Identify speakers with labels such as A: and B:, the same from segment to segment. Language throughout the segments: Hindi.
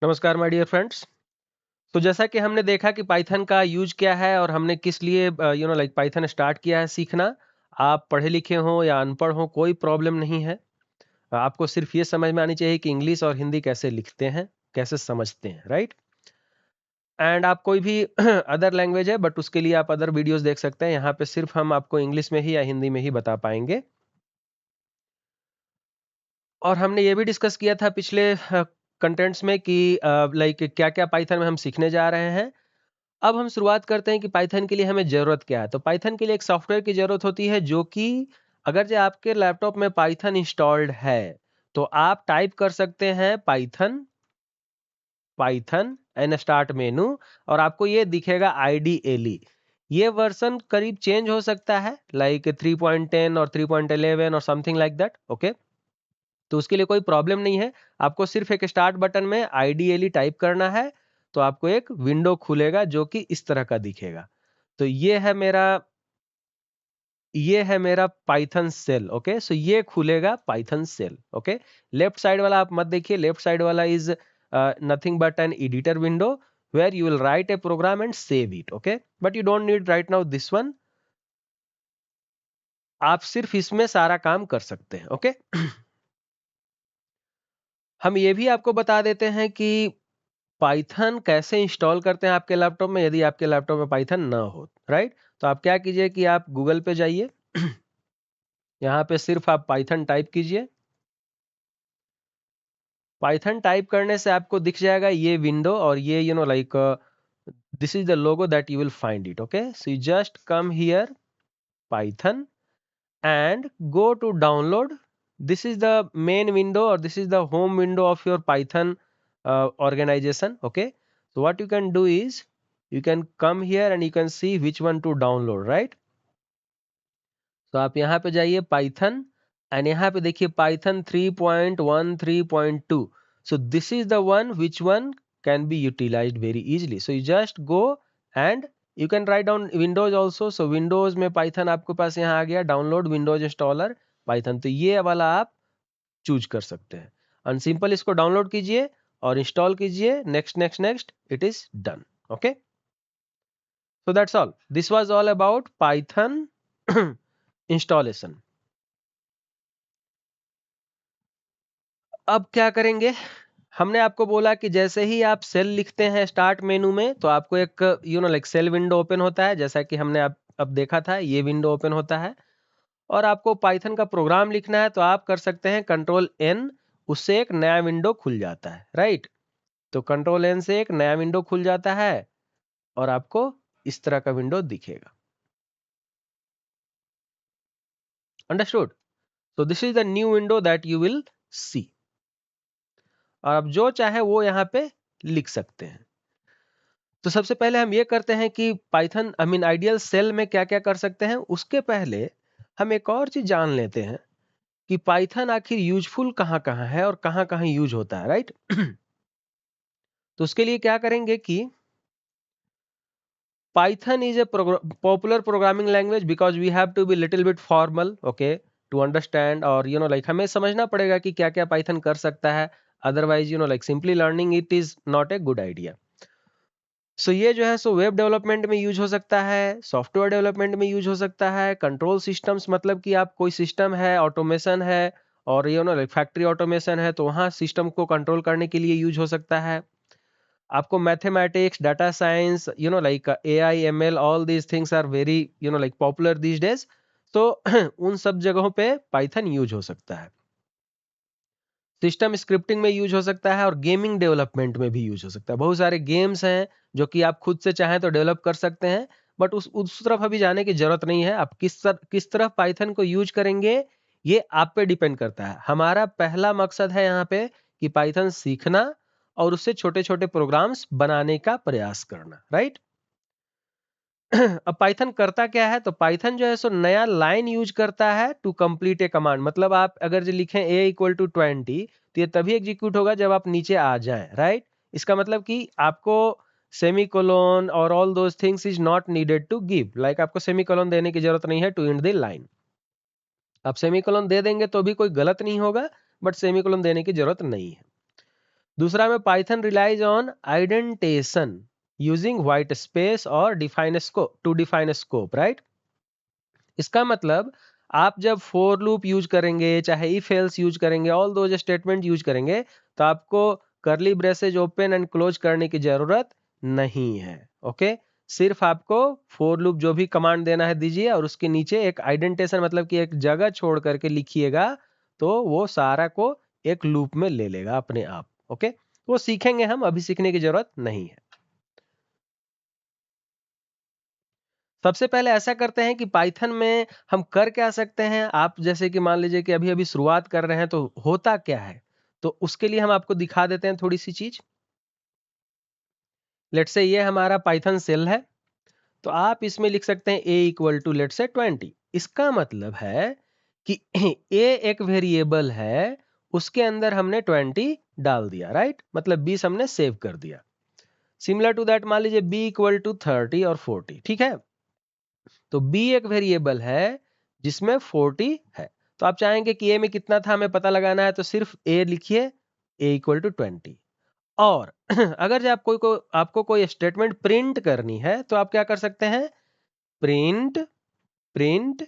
A: नमस्कार माय डियर फ्रेंड्स। तो जैसा कि हमने देखा कि पाइथन का यूज क्या है और हमने किस लिए लाइक पाइथन स्टार्ट किया है सीखना। आप पढ़े लिखे हो या अनपढ़ हो कोई प्रॉब्लम नहीं है। आपको सिर्फ ये समझ में आनी चाहिए कि इंग्लिश और हिंदी कैसे लिखते हैं, कैसे समझते हैं, राइट। एंड आप कोई भी अदर लैंग्वेज है बट उसके लिए आप अदर वीडियोस देख सकते हैं। यहाँ पे सिर्फ हम आपको इंग्लिश में ही या हिंदी में ही बता पाएंगे। और हमने ये भी डिस्कस किया था पिछले कंटेंट्स में कि लाइक क्या क्या पाइथन में हम सीखने जा रहे हैं। अब हम शुरुआत करते हैं कि पाइथन के लिए हमें ज़रूरत क्या है। तो पाइथन के लिए एक सॉफ्टवेयर की ज़रूरत होती है जो कि अगर जो आपके लैपटॉप में पाइथन इंस्टॉल्ड है तो आप टाइप कर सकते हैं Python Python and start menu और आपको ये दिखेगा आईडीएलई। ये वर्जन करीब चेंज हो सकता है लाइक 3.10 और 3.11 और समथिंग लाइक दैट, ओके। तो उसके लिए कोई प्रॉब्लम नहीं है। आपको सिर्फ एक स्टार्ट बटन में आईडीएलई टाइप करना है तो आपको एक विंडो खुलेगा जो कि इस तरह का दिखेगा। तो ये है मेरा पाइथन सेल, ओके। सो ये खुलेगा Python cell, okay. Left side वाला आप मत देखिए, लेफ्ट साइड वाला is nothing but an editor window where you will write a program and save it, okay. But you don't need right now this one. आप सिर्फ इसमें सारा काम कर सकते हैं, ओके। हम ये भी आपको बता देते हैं कि पाइथन कैसे इंस्टॉल करते हैं आपके लैपटॉप में यदि आपके लैपटॉप में पाइथन ना हो, राइट। तो आप क्या कीजिए कि आप गूगल पे जाइए। यहाँ पे सिर्फ आप पाइथन टाइप कीजिए। पाइथन टाइप करने से आपको दिख जाएगा ये विंडो और ये like this is the logo that you will find it, okay. So you just come here Python and go to download. This is the main window or this is the home window of your Python organization, okay. So what you can do is you can come here and you can see which one to download, right. तो आप यहाँ पे जाइए Python and यहाँ पे देखिए Python 3.13.2. So this is the one which one can be utilized very easily. So you just go and you can write down Windows also. So Windows में Python आपके पास यहाँ आ गया, डाउनलोड विंडोज इंस्टॉलर Python। तो ये वाला आप चूज कर सकते हैं। और सिंपल इसको डाउनलोड कीजिए और इंस्टॉल कीजिए। Next next next, it is done, okay. So that's all. This was all about Python installation. अब क्या करेंगे? हमने आपको बोला कि जैसे ही आप सेल लिखते हैं स्टार्ट मेनू में तो आपको एक लाइक सेल विंडो ओपन होता है, जैसा कि हमने अब देखा था ये विंडो ओपन होता है। और आपको पाइथन का प्रोग्राम लिखना है तो आप कर सकते हैं कंट्रोल एन, उससे एक नया विंडो खुल जाता है, राइट। तो कंट्रोल एन से एक नया विंडो खुल जाता है और आपको इस तरह का विंडो दिखेगा। Understood? So this is the new window that you will see. और आप जो चाहे वो यहाँ पे लिख सकते हैं। तो सबसे पहले हम ये करते हैं कि पाइथन आइडियल सेल में क्या क्या कर सकते हैं। उसके पहले हम एक और चीज जान लेते हैं कि पाइथन आखिर यूजफुल कहाँ कहाँ है और कहाँ कहाँ यूज होता है, राइट। तो उसके लिए क्या करेंगे कि Python is a popular programming language because we have to be little bit formal, okay, to understand. और लाइक हमें समझना पड़ेगा कि क्या क्या पाइथन कर सकता है। Otherwise like simply learning it is not a good idea. So ये जो है सो वेब डेवलपमेंट में यूज हो सकता है, सॉफ्टवेयर डेवलपमेंट में यूज हो सकता है, कंट्रोल सिस्टम्स मतलब कि आप कोई सिस्टम है, ऑटोमेशन है और लाइक फैक्ट्री ऑटोमेशन है तो वहाँ सिस्टम को कंट्रोल करने के लिए यूज हो सकता है। आपको mathematics, data science, like AI, ML, all these things are very like popular these days. तो उन सब जगहों पे पाइथन यूज हो सकता है। सिस्टम स्क्रिप्टिंग में यूज हो सकता है और गेमिंग डेवलपमेंट में भी यूज हो सकता है। बहुत सारे गेम्स हैं जो कि आप खुद से चाहें तो डेवलप कर सकते हैं बट उस तरफ अभी जाने की जरूरत नहीं है। आप किस तरफ पाइथन को यूज करेंगे ये आप पे डिपेंड करता है। हमारा पहला मकसद है यहाँ पे कि पाइथन सीखना और उससे छोटे छोटे प्रोग्राम्स बनाने का प्रयास करना, राइट। अब पाइथन करता क्या है? तो पाइथन जो है सो नया लाइन यूज करता है टू कंप्लीट ए कमांड। मतलब आप अगर जो लिखें a=20 तो ये तभी एग्जीक्यूट होगा जब आप नीचे आ जाएं, राइट। इसका मतलब कि आपको सेमीकोलन और all those things is not needed to give. Like आपको सेमीकोलन देने की जरूरत नहीं है टू एंड द लाइन। आप सेमीकोलन दे देंगे तो भी कोई गलत नहीं होगा बट सेमीकोलन देने की जरूरत नहीं है। दूसरा में Python relies on indentation using white space और define scope to define scope, right. इसका मतलब आप जब फोर लूप यूज करेंगे, चाहे इफ एल्स यूज करेंगे, ऑल दो स्टेटमेंट यूज करेंगे, तो आपको करली ब्रेसेज ओपन एंड क्लोज करने की जरूरत नहीं है। ओके, सिर्फ आपको फोर लूप जो भी कमांड देना है दीजिए, और उसके नीचे एक आइडेंटेशन मतलब कि एक जगह छोड़ करके लिखिएगा, तो वो सारा को एक लूप में ले लेगा अपने आप। ओके, वो सीखेंगे हम, अभी सीखने की जरूरत नहीं है। सबसे पहले ऐसा करते हैं कि पाइथन में हम कर क्या सकते हैं। आप जैसे कि मान लीजिए कि अभी अभी शुरुआत कर रहे हैं, तो होता क्या है, तो उसके लिए हम आपको दिखा देते हैं थोड़ी सी चीज। लेट से ये हमारा पाइथन सेल है, तो आप इसमें लिख सकते हैं a इक्वल टू लेट से 20। इसका मतलब है कि a एक वेरिएबल है, उसके अंदर हमने 20 डाल दिया, राइट, मतलब 20 हमने सेव कर दिया। सिमिलर टू दैट मान लीजिए b इक्वल टू 30 और 40, ठीक है। तो b एक वेरिएबल है जिसमें 40 है, तो आप चाहेंगे कि a में कितना था हमें पता लगाना है, तो सिर्फ a लिखिए, a इक्वल टू 20। और अगर जब आपको कोई स्टेटमेंट प्रिंट करनी है, तो आप क्या कर सकते हैं, प्रिंट प्रिंट,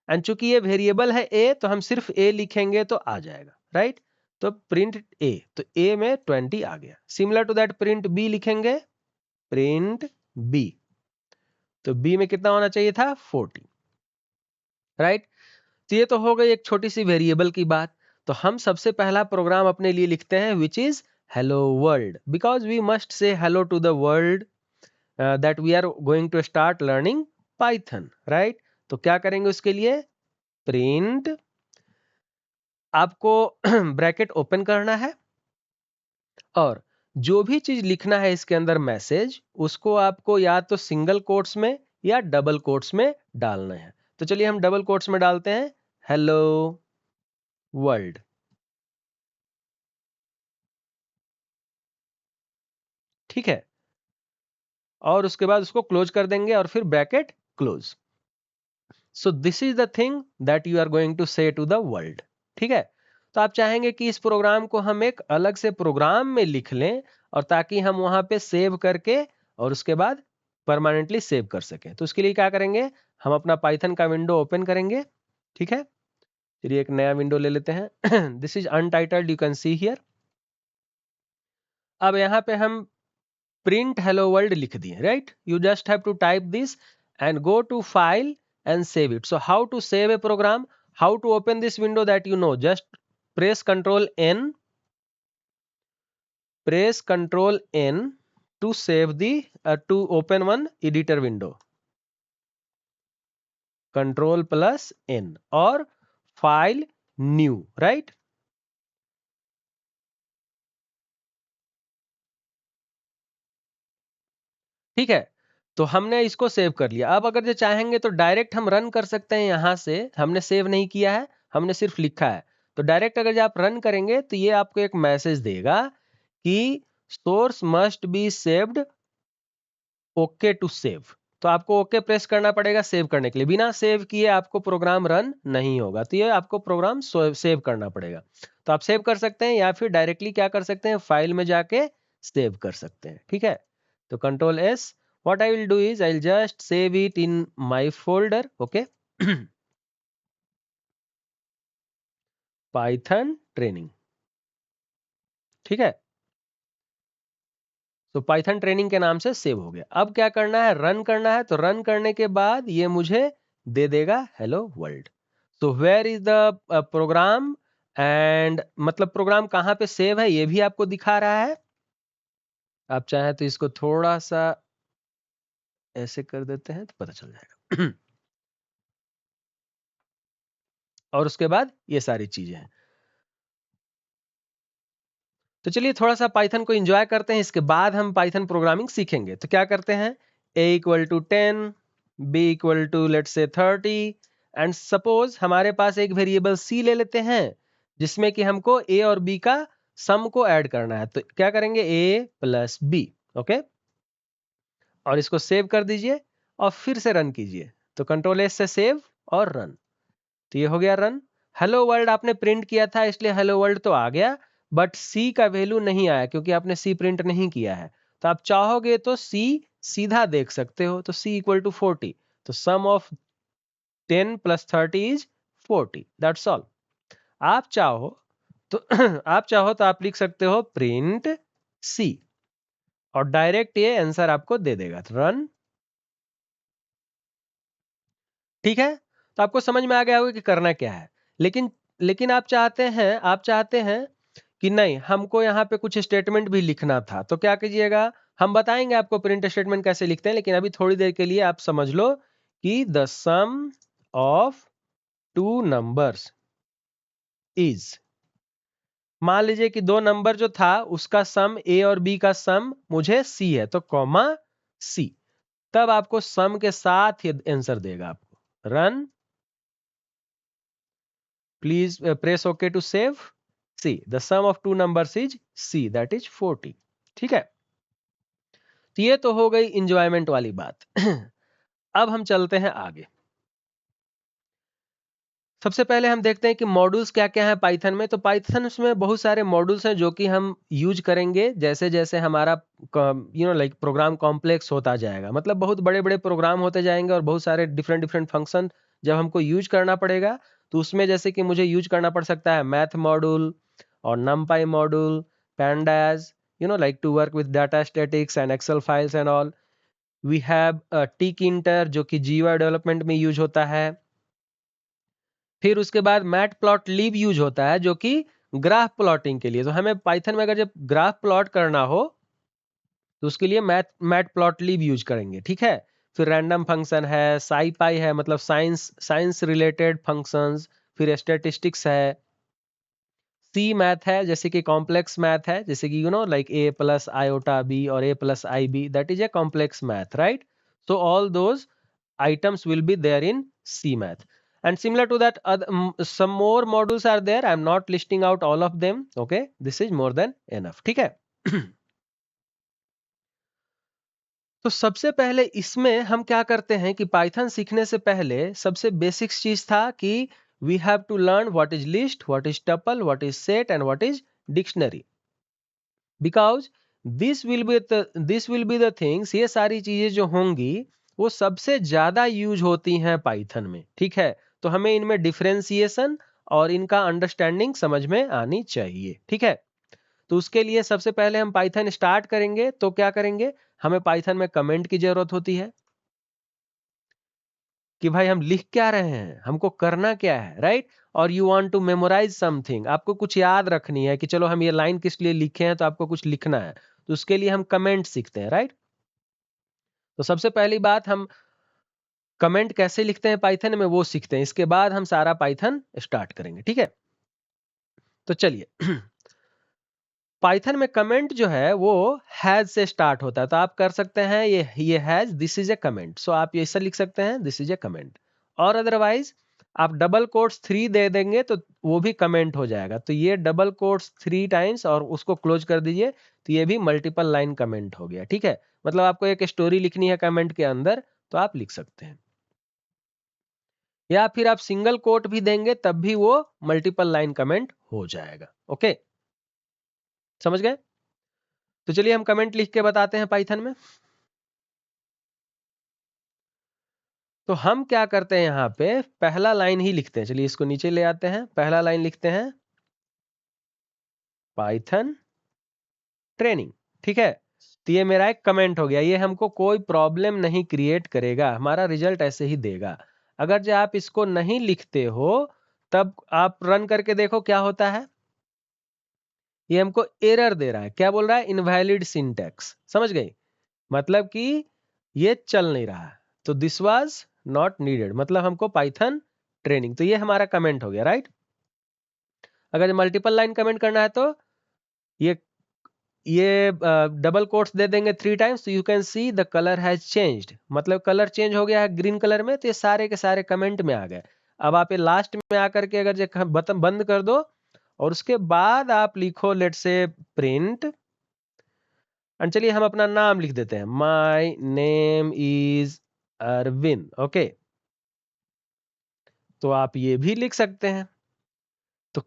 A: एंड चूंकि ये वेरिएबल है a, तो हम सिर्फ a लिखेंगे तो आ जाएगा, राइट। तो प्रिंट a, तो a में 20 आ गया। Similar to that print b लिखेंगे, प्रिंट b, तो b में कितना होना चाहिए था, 40, राइट। तो ये तो हो गई एक छोटी सी वेरिएबल की बात। तो हम सबसे पहला प्रोग्राम अपने लिए लिखते हैं which is hello world, because we must say hello to the world that we are going to start learning Python, right. तो क्या करेंगे उसके लिए, प्रिंट, आपको ब्रैकेट ओपन करना है, और जो भी चीज लिखना है इसके अंदर मैसेज, उसको आपको या तो सिंगल कोट्स में या डबल कोट्स में डालना है। तो चलिए हम डबल कोट्स में डालते हैं, हेलो वर्ल्ड, ठीक है। और उसके बाद उसको क्लोज कर देंगे और फिर bracket close. So this is the thing that you are going to say to the world, ठीक है। तो आप चाहेंगे कि इस प्रोग्राम को हम एक अलग से प्रोग्राम में लिख लें, और ताकि हम वहां पे सेव करके और उसके बाद परमानेंटली सेव कर सकें। तो उसके लिए क्या करेंगे, हम अपना पाइथन का विंडो ओपन करेंगे, ठीक है। चलिए एक नया विंडो ले लेते हैं। This is untitled, you can see here. अब यहाँ पे हम प्रिंट हेलो वर्ल्ड लिख दिए, right. You just have to type this and go to file and save it. So how to save a program, how to open this window, that you know, just press control N, press Ctrl N to save the to open one editor window, Ctrl plus N, और file new, right। ठीक है, तो हमने इसको सेव कर लिया। अब अगर जो चाहेंगे तो डायरेक्ट हम रन कर सकते हैं, यहां से हमने सेव नहीं किया है, हमने सिर्फ लिखा है। तो डायरेक्ट अगर जो आप रन करेंगे तो ये आपको एक मैसेज देगा कि source must be saved, okay to save. तो आपको ओके प्रेस करना पड़ेगा सेव करने के लिए। बिना सेव किए आपको प्रोग्राम रन नहीं होगा, तो ये आपको प्रोग्राम सेव करना पड़ेगा। तो आप सेव कर सकते हैं, या फिर डायरेक्टली क्या कर सकते हैं, फाइल में जाके सेव कर सकते हैं, ठीक है। तो control S, what I will do is I will just save it in my folder, okay. Python training, ठीक है। तो पाइथन ट्रेनिंग के नाम से सेव हो गया। अब क्या करना है, रन करना है। तो रन करने के बाद ये मुझे दे देगा हेलो वर्ल्ड। तो where is the program, and मतलब प्रोग्राम कहाँ पे सेव है ये भी आपको दिखा रहा है। आप चाहें तो इसको थोड़ा सा ऐसे कर देते हैं तो पता चल जाएगा। और उसके बाद ये सारी चीजें हैं। तो चलिए थोड़ा सा पाइथन को एंजॉय करते हैं, इसके बाद हम पाइथन प्रोग्रामिंग सीखेंगे। तो क्या करते हैं, a equal to 10, b equal to let's say 30, and suppose हमारे पास एक वेरिएबल c ले लेते हैं, जिसमें कि हमको a और b का सम को ऐड करना है। तो क्या करेंगे, a प्लस b, ओके। और इसको सेव कर दीजिए और फिर से रन कीजिए। तो कंट्रोल एस से सेव और रन। तो ये हो गया रन। हेलो वर्ल्ड आपने प्रिंट किया था, इसलिए हेलो वर्ल्ड तो आ गया, बट सी का वैल्यू नहीं आया क्योंकि आपने सी प्रिंट नहीं किया है। तो आप चाहोगे तो सी सीधा देख सकते हो, तो सी इक्वल टू 40, तो sum of 10 plus 30 is 40, that's all. आप चाहो तो आप चाहो तो आप लिख सकते हो प्रिंट सी, और डायरेक्ट ये आंसर आपको दे देगा, रन। ठीक है, तो आपको समझ में आ गया होगा कि करना क्या है। लेकिन लेकिन आप चाहते हैं कि नहीं, हमको यहाँ पे कुछ स्टेटमेंट भी लिखना था, तो क्या कीजिएगा, हम बताएंगे आपको प्रिंट स्टेटमेंट कैसे लिखते हैं, लेकिन अभी थोड़ी देर के लिए आप समझ लो कि the sum of two numbers is, मान लीजिए कि दो नंबर जो था उसका सम ए और बी का सम मुझे सी है, तो कॉमा सी, तब आपको सम के साथ ही आंसर देगा आपको, run. Please press OK to save. See, the sum of two numbers is C, that is 40. ठीक है, तो ये तो हो गई इंजॉयमेंट वाली बात। अब हम चलते हैं आगे। सबसे पहले हम देखते हैं कि मॉड्यूल्स क्या क्या है पाइथन में। तो पाइथन में बहुत सारे मॉड्यूल्स हैं जो कि हम यूज करेंगे जैसे जैसे हमारा लाइक प्रोग्राम कॉम्प्लेक्स होता जाएगा, मतलब बहुत बड़े बड़े प्रोग्राम होते जाएंगे और बहुत सारे डिफरेंट डिफरेंट फंक्शन जब हमको यूज करना पड़ेगा, तो उसमें जैसे कि मुझे यूज करना पड़ सकता है मैथ मॉड्यूल और numpy module, pandas, like to work with data statics and Excel files and all. We have tkinter जो कि GUI डेवलपमेंट में यूज होता है। फिर उसके बाद मैट प्लॉट लीव यूज होता है जो कि ग्राफ प्लॉटिंग के लिए। तो हमें पाइथन में अगर जब ग्राफ प्लॉट करना हो तो उसके लिए मैट प्लॉट लीव यूज करेंगे, ठीक है। फिर रैंडम फंक्शन है, साइपाई है, मतलब साइंस रिलेटेड फंक्शंस, फिर स्टैटिस्टिक्स है, सी मैथ है जैसे कि कॉम्प्लेक्स मैथ है, जैसे कि like a plus iota b और a plus i b, that is a complex math, right. So all those items will be there in CMath. And similar to that, some more modules are there. I'm not listing out all of them. Okay, this is more than enough. ठीक है। तो सबसे पहले इसमें हम क्या करते हैं कि पाइथन सीखने से पहले सबसे बेसिक चीज था कि we have to learn what is list, what is tuple, what is set and what is dictionary, because this will be the things, ये सारी चीजें जो होंगी वो सबसे ज्यादा यूज होती हैं पाइथन में, ठीक है। तो हमें इनमें डिफरेंशिएशन और इनका अंडरस्टैंडिंग समझ में आनी चाहिए, ठीक है। तो उसके लिए सबसे पहले हम पाइथन स्टार्ट करेंगे, तो क्या करेंगे, हमें पाइथन में कमेंट की जरूरत होती है कि भाई हम लिख क्या रहे हैं, हमको करना क्या है, राइट। और you want to memorize something, आपको कुछ याद रखनी है कि चलो हम ये लाइन किस लिए लिखे हैं, तो आपको कुछ लिखना है, तो उसके लिए हम कमेंट सीखते हैं, राइट। तो सबसे पहली बात हम कमेंट कैसे लिखते हैं पाइथन में वो सीखते हैं, इसके बाद हम सारा पाइथन स्टार्ट करेंगे, ठीक है। तो चलिए, पाइथन में कमेंट जो है वो हैज से स्टार्ट होता है, तो आप कर सकते हैं ये hash, this is a comment, so आप ऐसा लिख सकते हैं दिस इज ए कमेंट। और अदरवाइज आप डबल कोट्स 3 दे देंगे तो वो भी कमेंट हो जाएगा, तो ये डबल कोट्स 3 टाइम्स और उसको क्लोज कर दीजिए, तो ये भी मल्टीपल लाइन कमेंट हो गया, ठीक है। मतलब आपको एक स्टोरी लिखनी है कमेंट के अंदर, तो आप लिख सकते हैं, या फिर आप सिंगल कोट भी देंगे तब भी वो मल्टीपल लाइन कमेंट हो जाएगा, ओके, समझ गए। तो चलिए हम कमेंट लिख के बताते हैं पाइथन में। तो हम क्या करते हैं, यहाँ पे पहला लाइन ही लिखते हैं, चलिए इसको नीचे ले आते हैं, पहला लाइन लिखते हैं पाइथन ट्रेनिंग, ठीक है। तो ये मेरा एक कमेंट हो गया, ये हमको कोई प्रॉब्लम नहीं क्रिएट करेगा, हमारा रिजल्ट ऐसे ही देगा। अगर जो आप इसको नहीं लिखते हो तब आप रन करके देखो क्या होता है, ये हमको एरर दे रहा है, क्या बोल रहा है, इनवैलिड सिंटैक्स, समझ गई, मतलब कि ये चल नहीं रहा है, तो दिस वाज नॉट नीडेड, मतलब हमको पाइथन ट्रेनिंग, तो ये हमारा कमेंट हो गया, राइट। अगर मल्टीपल लाइन कमेंट करना है तो ये ये डबल कोट्स दे देंगे 3 टाइम्स, तो you can see the colour has changed, मतलब कलर चेंज हो गया है ग्रीन कलर में, तो ये सारे के सारे कमेंट में आ गए। अब आप ये लास्ट में आकर के अगर ये बटन बंद कर दो और उसके बाद आप लिखो लेट से प्रिंट, एंड चलिए हम अपना नाम लिख देते हैं, my name is Arvind, okay, तो आप ये भी लिख सकते हैं। तो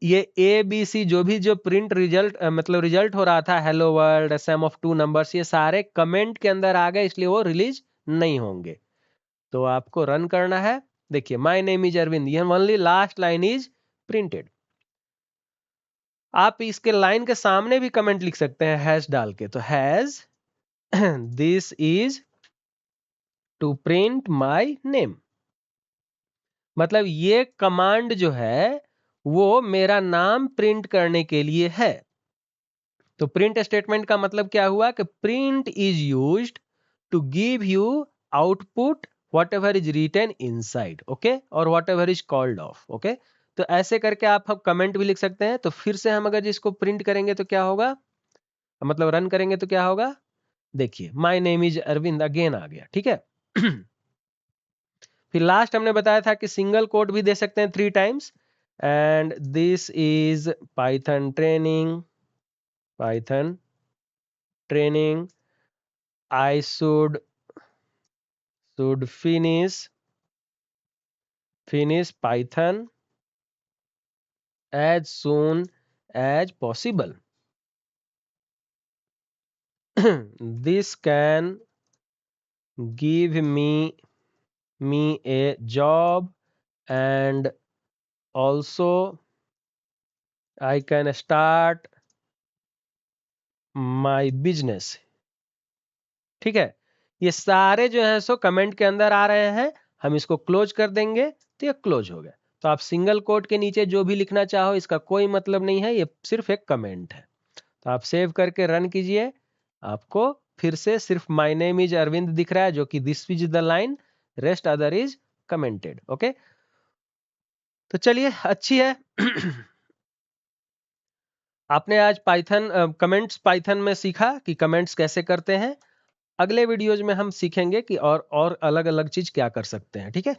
A: ये ए बी सी जो प्रिंट रिजल्ट मतलब रिजल्ट हो रहा था, hello world, sum of two numbers, ये सारे कमेंट के अंदर आ गए, इसलिए वो रिलीज नहीं होंगे। तो आपको रन करना है। देखिए माय नेम इज अरविंद, ये only last line is printed. आप इसके लाइन के सामने भी कमेंट लिख सकते हैं हैश डाल के, तो has this is to print my name, मतलब ये कमांड जो है वो मेरा नाम प्रिंट करने के लिए है। तो प्रिंट स्टेटमेंट का मतलब क्या हुआ कि print is used to give you output whatever is written inside, okay, और whatever is called of, okay. तो ऐसे करके आप कमेंट भी लिख सकते हैं। तो फिर से हम अगर इसको प्रिंट करेंगे तो क्या होगा, मतलब रन करेंगे तो क्या होगा, देखिए my name is Arvind again आ गया, ठीक है। फिर लास्ट हमने बताया था कि सिंगल कोट भी दे सकते हैं 3 times, and this is Python training, Python training, I should finish Python as soon as possible. This can give me a job, and also I can start my business. ठीक है, ये सारे जो है सो कमेंट के अंदर आ रहे हैं। हम इसको क्लोज कर देंगे तो ये क्लोज हो गया। तो आप सिंगल कोट के नीचे जो भी लिखना चाहो इसका कोई मतलब नहीं है, ये सिर्फ एक कमेंट है। तो आप सेव करके रन कीजिए, आपको फिर से सिर्फ माय नेम इज अरविंद दिख रहा है, जो कि this is the line, rest other is commented, okay. तो चलिए अच्छी है। आपने आज पाइथन कमेंट्स पाइथन में सीखा कि कमेंट्स कैसे करते हैं। अगले वीडियोज में हम सीखेंगे कि और अलग अलग चीज क्या कर सकते हैं, ठीक है।